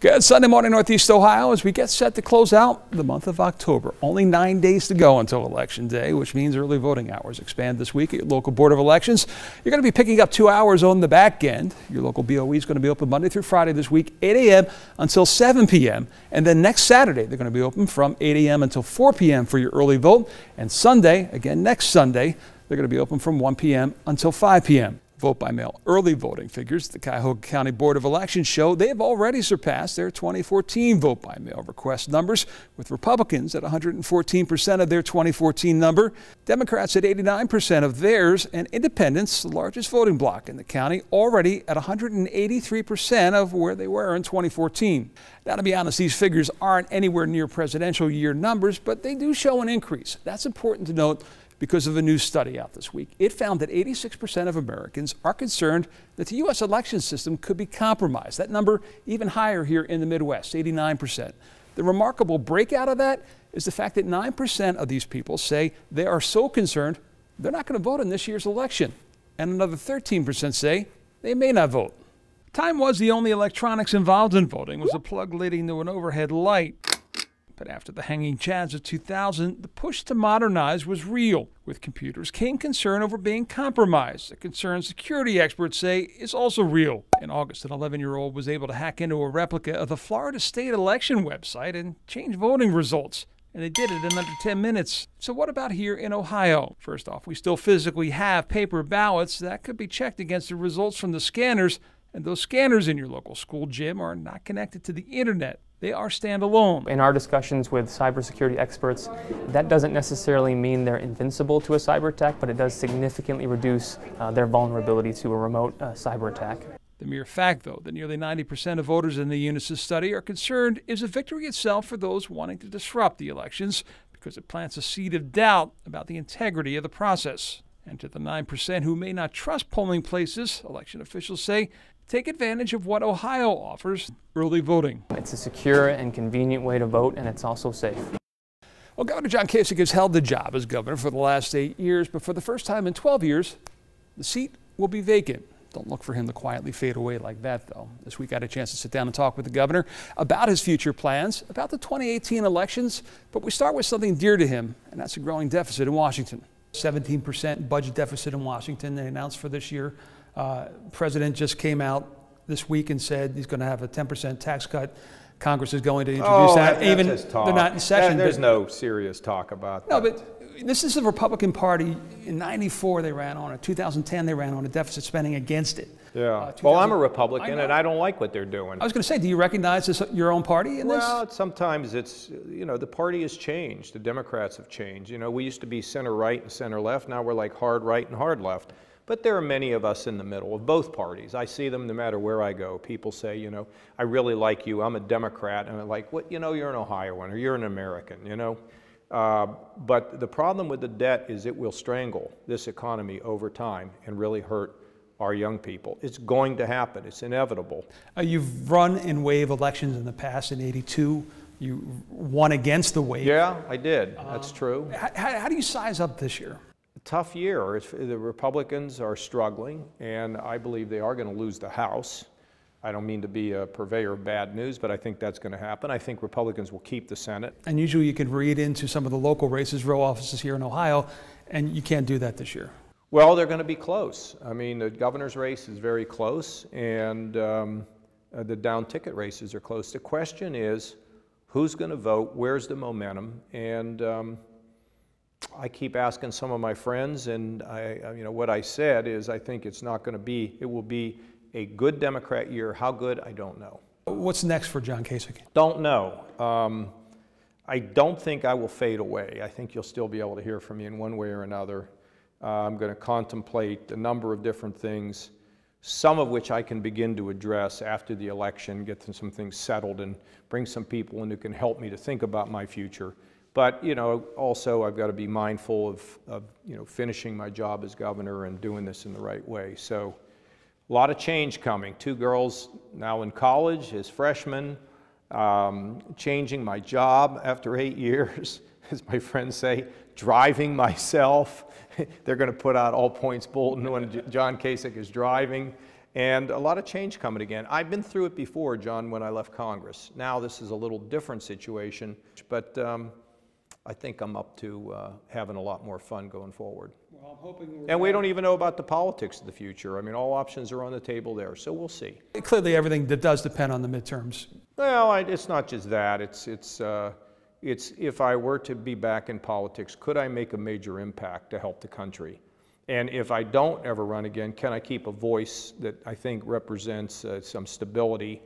Good Sunday morning, Northeast Ohio, as we get set to close out the month of October. Only 9 days to go until Election Day, which means early voting hours expand this week at your local Board of Elections. You're going to be picking up 2 hours on the back end. Your local BOE is going to be open Monday through Friday this week, 8 a.m. until 7 p.m. And then next Saturday, they're going to be open from 8 a.m. until 4 p.m. for your early vote. And Sunday, again next Sunday, they're going to be open from 1 p.m. until 5 p.m. Vote by mail early voting figures the Cuyahoga County Board of Elections show they have already surpassed their 2014 vote by mail request numbers, with Republicans at 114% of their 2014 number, Democrats at 89% of theirs, and Independents, the largest voting bloc in the county, already at 183% of where they were in 2014. Now, to be honest, these figures aren't anywhere near presidential year numbers, but they do show an increase. That's important to note because of a new study out this week. It found that 86% of Americans are concerned that the U.S. election system could be compromised. That number even higher here in the Midwest, 89%. The remarkable breakout of that is the fact that 9% of these people say they are so concerned they're not going to vote in this year's election. And another 13% say they may not vote. Time was the only electronics involved in voting was a plug leading to an overhead light. But after the hanging chads of 2000, the push to modernize was real. With computers came concern over being compromised, a concern security experts say is also real. In August, an 11-year-old was able to hack into a replica of the Florida state election website and change voting results. And they did it in under 10 minutes. So what about here in Ohio? First off, we still physically have paper ballots that could be checked against the results from the scanners. And those scanners in your local school gym are not connected to the internet. They are standalone. In our discussions with cybersecurity experts, that doesn't necessarily mean they're invincible to a cyber attack, but it does significantly reduce their vulnerability to a remote cyber attack. The mere fact, though, that nearly 90% of voters in the Unisys study are concerned is a victory itself for those wanting to disrupt the elections, because it plants a seed of doubt about the integrity of the process. And to the 9% who may not trust polling places, election officials say, take advantage of what Ohio offers, early voting. It's a secure and convenient way to vote, and it's also safe. Well, Governor John Kasich has held the job as governor for the last 8 years, but for the first time in 12 years, the seat will be vacant. Don't look for him to quietly fade away like that, though. This week I had a chance to sit down and talk with the governor about his future plans, about the 2018 elections, but we start with something dear to him, and that's a growing deficit in Washington. 17% budget deficit in Washington they announced for this year. President just came out this week and said he's going to have a 10% tax cut. Congress is going to introduce that. Even they're not in session. There's no serious talk about that. No, but this is the Republican Party. In '94 they ran on it. 2010 they ran on a deficit spending against it. Yeah. Well, I'm a Republican and I don't like what they're doing. I was going to say, do you recognize this, your own party in this? Well, sometimes it's, the party has changed. The Democrats have changed. We used to be center right and center left. Now we're like hard right and hard left. But there are many of us in the middle of both parties. I see them no matter where I go. People say, I really like you. I'm a Democrat. And I'm like, what? You're an Ohioan or you're an American, But the problem with the debt is it will strangle this economy over time and really hurt our young people. It's going to happen. It's inevitable. You've run in wave elections in the past. In '82, you won against the wave. Yeah, I did. That's true. How do you size up this year? Tough year. The Republicans are struggling, and I believe they are going to lose the House. I don't mean to be a purveyor of bad news, but I think that's going to happen. I think Republicans will keep the Senate. And usually you can read into some of the local races, row offices here in Ohio, and you can't do that this year. Well, they're going to be close. I mean, the governor's race is very close, and the down ticket races are close. The question is, who's going to vote? Where's the momentum? And I keep asking some of my friends, and what I said is I think it's not going to be, it will be a good Democrat year. How good, I don't know. What's next for John Kasich? Don't know. I don't think I will fade away. I think you'll still be able to hear from me in one way or another. I'm going to contemplate a number of different things, some of which I can begin to address after the election, get some things settled and bring some people in who can help me to think about my future. But, also I've got to be mindful of finishing my job as governor and doing this in the right way. So a lot of change coming. 2 girls now in college as freshmen, changing my job after 8 years, as my friends say, driving myself. They're going to put out all points bulletin when John Kasich is driving. and a lot of change coming again. I've been through it before, John, when I left Congress. Now this is a little different situation, but I think I'm up to having a lot more fun going forward. Well, I'm hoping and we don't even know about the politics of the future. I mean, all options are on the table there, so we'll see. Clearly, everything that does depend on the midterms. Well, it's not just that. It's if I were to be back in politics, could I make a major impact to help the country? And if I don't ever run again, can I keep a voice that I think represents some stability?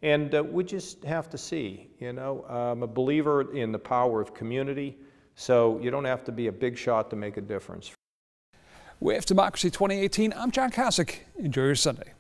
And we just have to see, you know. I'm a believer in the power of community, so you don't have to be a big shot to make a difference. With Democracy 2018, I'm John Kasich. Enjoy your Sunday.